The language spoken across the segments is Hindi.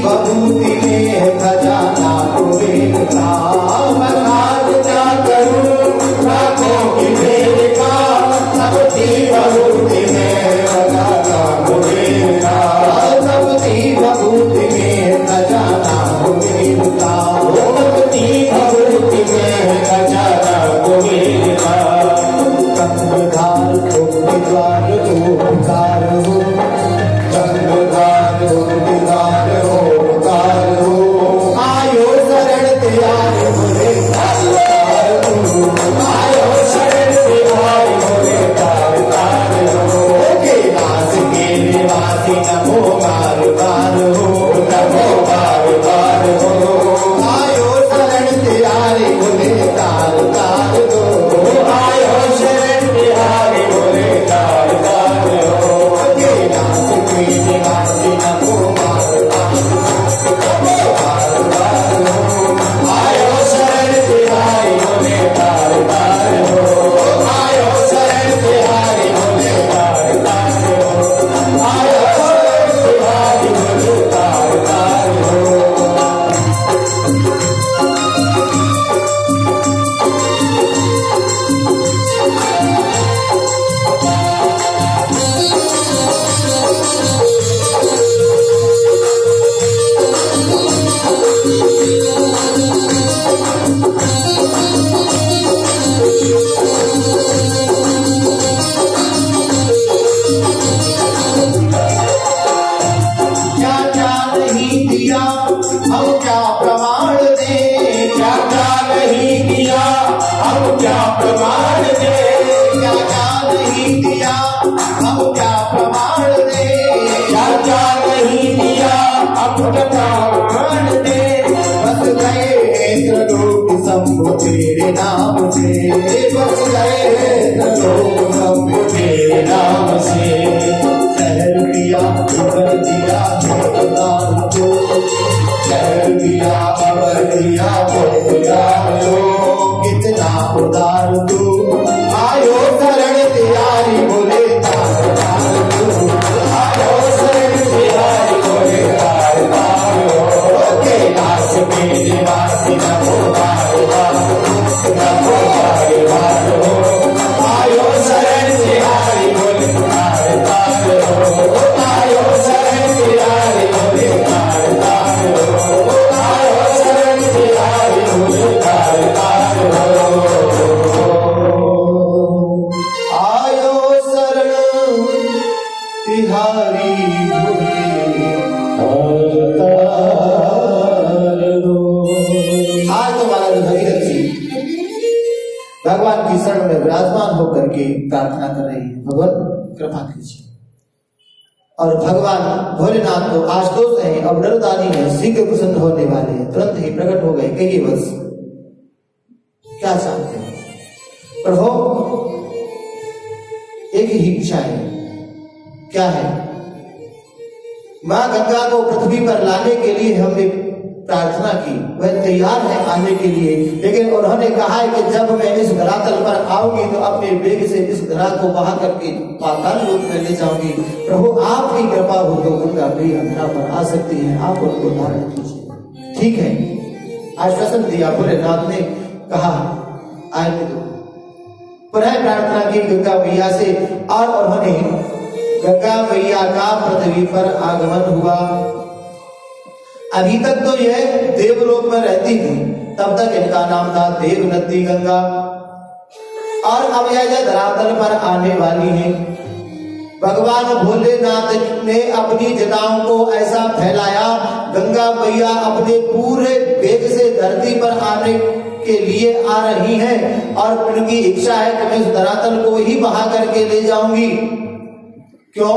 भभूति में खजाना कुबेर का, बखान क्या करूं लाखों की भेद का, सबकी भभूति में खजाना कुबेर का, सबकी भभूति में खजाना कुबेर का, सबकी भभूति में खजाना कुबेर का। गंगाधार द्वार ओंकार हो, गंगाधार द्वार ओंकार हो, आयो शरण त्याग बोले तार हो, आयो शरण त्याग बोले तार हो, कैलाश के निवासी नमो बार बार हो, नमो बार बार हो, आयो शरण त्याग बोले तार हो, आयो शरण त्याग बोले तार हो, कैलाश के निवासी नमो बार बार हो, आयो शरण त्याग बोले तार हो, आयो शरण त्याग बोले तार हो, आयो शरण त्याग बोले तार हो। क्या क्या नहीं दिया हम क्या प्रमाण दे, क्या क्या नहीं दिया हम क्या प्रमाण दे, क्या क्या नहीं दिया हम क्या प्रमाण दे, क्या क्या नहीं दिया हम क्या प्रमाण दे, बस गए लोग शंभु तेरे नाम से, बस गए लोग शंभु तेरे नाम से, शहर दिया उबर दिया दान को, शहर दिया अबर दिया लो, कितना उदार तू, आयो शरण तिहारी बोले तार तू, आयो शरण तिहारी बोले तार हो, कैलाश के निवासी नमो बार बार, नमो बार बार हो, आयो शरण तिहारी बोले तार हो, आयो शरण तिहारी बोले तार हो, आयो शरण तिहारी बोले तार हो, आयो शरण तिहारी बोले तार हो। आज तो महाराज भगीरथ जी भगवान की शरण में विराजमान होकर के प्रार्थना कर रही है, भगवान कृपा कीजिए। और भगवान भोलेनाथ को आशुतोष है और नरदानी है, शीघ्र प्रसन्न होने वाले हैं, तुरंत ही प्रकट हो गए। कहिए बस क्या चाहते हैं प्रभु? एक ही इच्छा है, क्या है? मां गंगा को पृथ्वी पर लाने के लिए हमने प्रार्थना की, वह तैयार है आने के लिए, लेकिन उन्होंने कहा है कि जब मैं इस धरातल पर आऊंगी तो अपने वेग से इस धरा को बहा करके पाताल लोक में ले जाऊंगी। प्रभु आपकी कृपा हो तो गंगा मैया धरा पर आ सकती है, आप उनको धारण कीजिए। ठीक है, आश्वासन दिया भोलेनाथ ने, कहा आने दो। पुनः प्रार्थना की गंगा मैया से और उन्होंने गंगा मैया का पृथ्वी पर आगमन हुआ। अभी तक तो यह देवलोक में रहती थी, तब तक इनका नाम था देवनंदी गंगा, और अब यह धरातल पर आने वाली है। भगवान भोलेनाथ ने अपनी जटाओं को ऐसा फैलाया, गंगा मैया अपने पूरे वेग से धरती पर आने के लिए आ रही हैं, और उनकी इच्छा है कि मैं इस धरातल को ही बहा करके ले जाऊंगी। क्यों?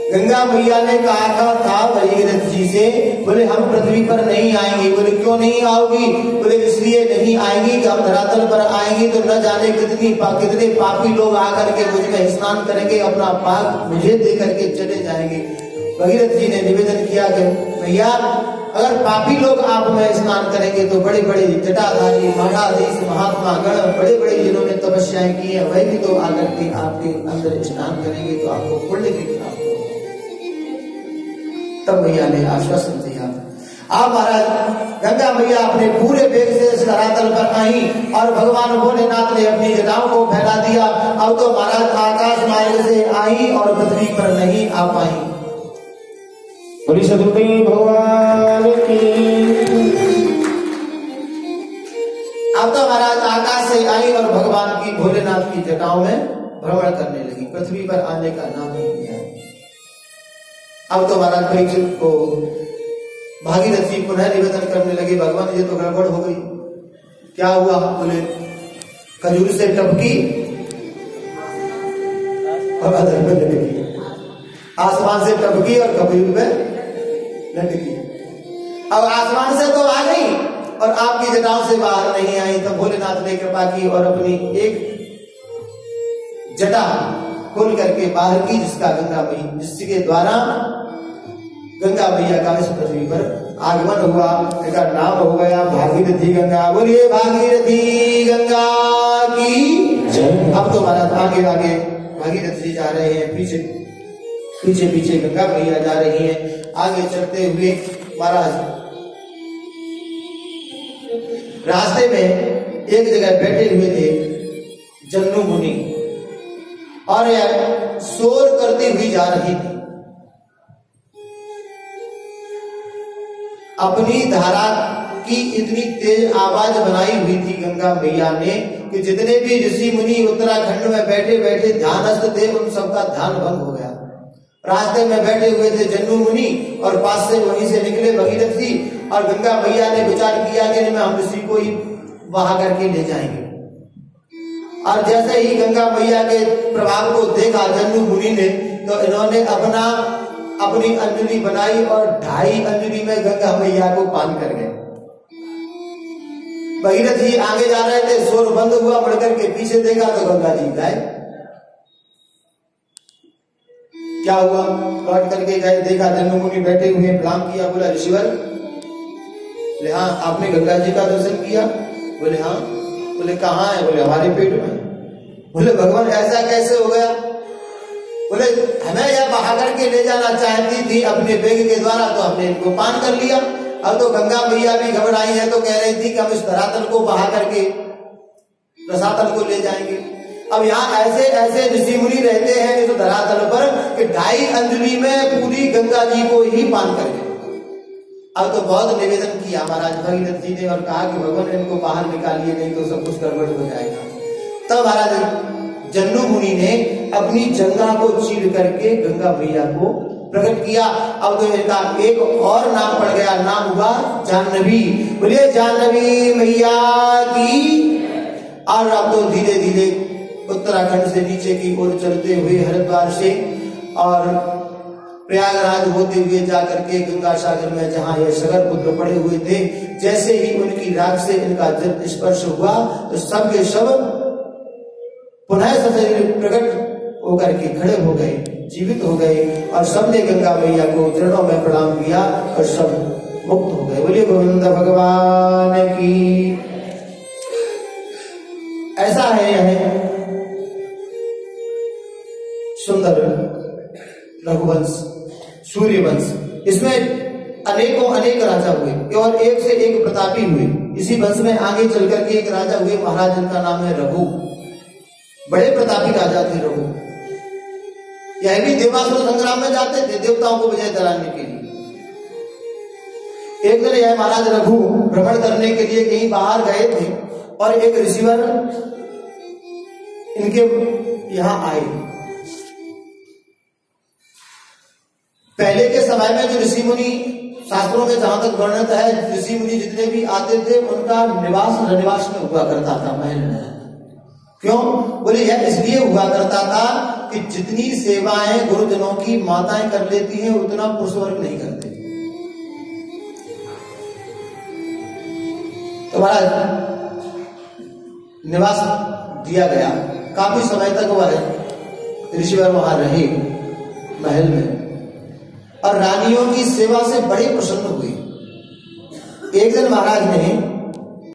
गंगा मैया ने कहा था भगीरथ जी से, बोले हम पृथ्वी पर नहीं आएंगे। बोले क्यों नहीं आओगी? बोले इसलिए नहीं आएंगी कि हम धरातल पर आएंगी तो न जाने कितने पापी लोग आकर के मुझ में स्नान करेंगे, अपना पाप मुझे दे करके चले जाएंगे। भगीरथ जी ने निवेदन किया कि भैया अगर पापी लोग आप में स्नान करेंगे तो बड़े बड़े जटाधारी मठाधीश महात्मा गण बड़े बड़े जिन्होंने तपस्याएं की है वही भी तो आकर के आपके अंदर स्नान करेंगे तो आपको पुण्य की प्राप्त होगी। तब मैया ने आश्वासन दिया। आप महाराज गंगा मैया अपने पूरे वेग से इस धरातल पर आई और भगवान भोलेनाथ ने अपनी जटाओं को फैला दिया। अब तो महाराज आकाश मार्ग से आई और पृथ्वी पर नहीं आ पाई। बोली सदगुरु भगवान की। अब तो महाराज आकाश से आई और भगवान की भोलेनाथ की जटाओं में भ्रमण करने लगी, पृथ्वी पर आने का नाम नहीं लिया। अब तो महाराज परीक्षित को भागीरथी पुनः निवेदन करने लगे, भगवान ये तो गड़बड़ हो गई। क्या हुआ? बोले खजूर से टपकी और अधर में लटकी, आसमान से टपकी और खजूर में लटकी। अब आसमान से तो आ गई और आपकी जटाओं से बाहर नहीं आई। तो भोलेनाथ ने कृपा की और अपनी एक जटा खोल करके बाहर की, जिसका गंगा मैया, जिसके द्वारा गंगा मैया का इस पृथ्वी पर आगमन हुआ। इसका नाम हो गया भागीरथी गंगा। बोलिए भागीरथी गंगा की जय। अब तो महाराज आगे आगे भागीरथ जी जा रहे हैं, पीछे पीछे पीछे गंगा मैया जा रही हैं। आगे चलते हुए महाराज रास्ते में एक जगह बैठे हुए थे जन्नू मुनि और यह शोर करती हुई जा रही थी। अपनी धारा की इतनी तेज आवाज बनाई हुई थी गंगा मैया ने कि जितने भी ऋषि मुनि उत्तराखंड में बैठे बैठे ध्यानस्थ थे उन सबका ध्यान भंग हो गया। रास्ते में बैठे हुए थे जन्नू मुनि और पास से वहीं से निकले भगीरथ जी और गंगा मैया ने विचार किया कि हम ऋषि को ही वहां करके ले जाएंगे। और जैसे ही गंगा मैया के प्रभाव को देखा जन्नू मुनि ने, तो इन्होंने अपनी अंजलि बनाई और 2.5 अंजलि में गंगा मैया को पान कर गए। भगीरथ जी आगे जा रहे थे, शोर बंद हुआ, बढ़कर के पीछे देखा तो गंगा जी गए। क्या हुआ? लौट करके गए, देखा जन्नू मुनि बैठे हुए, प्रणाम किया, बोला ऋषिवर। बोले हाँ। आपने गंगा जी का दर्शन किया? बोले हाँ। बोले कहाँ है? बोले हमारे पेट में। बोले भगवान ऐसा कैसे हो गया? बोले हमें यह बहा करके ले जाना चाहती थी अपने वेग के द्वारा, तो हमने इनको पान कर लिया। अब तो गंगा मैया भी घबराई है, तो कह रही थी कि हम इस धरातल को बहा करके रसातल को ले जाएंगे। अब यहाँ ऐसे ऐसे ऋषि मुनि रहते हैं इस धरातल पर कि 2.5 अंजलि में पूरी गंगा जी को ही पान कर गए। अब तो बहुत निवेदन किया महाराज भगीरथ जी ने और कहा कि भगवान इनको बाहर निकालिए, नहीं तो सब कुछ गड़बड़ हो जाएगा। तब महाराज जन्नू मुनि ने अपनी जंघा को चीर करके गंगा मैया को प्रकट किया। अब तो इनका एक और नाम पड़ गया, नाम हुआ जाह्नवी। बोलिए जाह्नवी मैया की। और अब तो धीरे धीरे उत्तराखंड से नीचे की ओर चलते हुए हरिद्वार से और प्रयागराज होते हुए जाकर के गंगा सागर में जहां ये सगर पुत्र पड़े हुए थे, जैसे ही उनकी राख से इनका जब स्पर्श हुआ तो सब के सब पुनः सशरीर प्रकट होकर के खड़े हो गए, जीवित हो गए और सबने गंगा मैया को चरणों में प्रणाम किया और सब मुक्त हो गए। बोलिए गोविंद भगवान की। ऐसा है यह सुंदर रघुवंश, सूर्यवंश। इसमें अनेकों अनेक राजा हुए और एक से एक प्रतापी हुए। इसी वंश में आगे चलकर के एक राजा हुए महाराज, जिनका नाम है रघु। बड़े प्रतापी राजा थे रघु। यह भी देवासुर संग्राम में जाते थे देवताओं को विजय दिलाने के लिए। एक दिन यह महाराज रघु भ्रमण करने के लिए कहीं बाहर गए थे और एक ऋषिवर इनके यहां आए। पहले के समय में जो ऋषि मुनि, शास्त्रों में जहां तक वर्णित है, ऋषि मुनि जितने भी आते थे उनका निवास रनिवास में हुआ करता था, महल में। क्यों? बोले यह इसलिए हुआ करता था कि जितनी सेवाएं गुरुजनों की माताएं कर लेती हैं उतना पुरुष वर्ग नहीं करते। तो महाराज निवास दिया गया, काफी समय तक वह ऋषिवर वहां रहे महल में और रानियों की सेवा से बड़े प्रसन्न हुए। एक दिन महाराज ने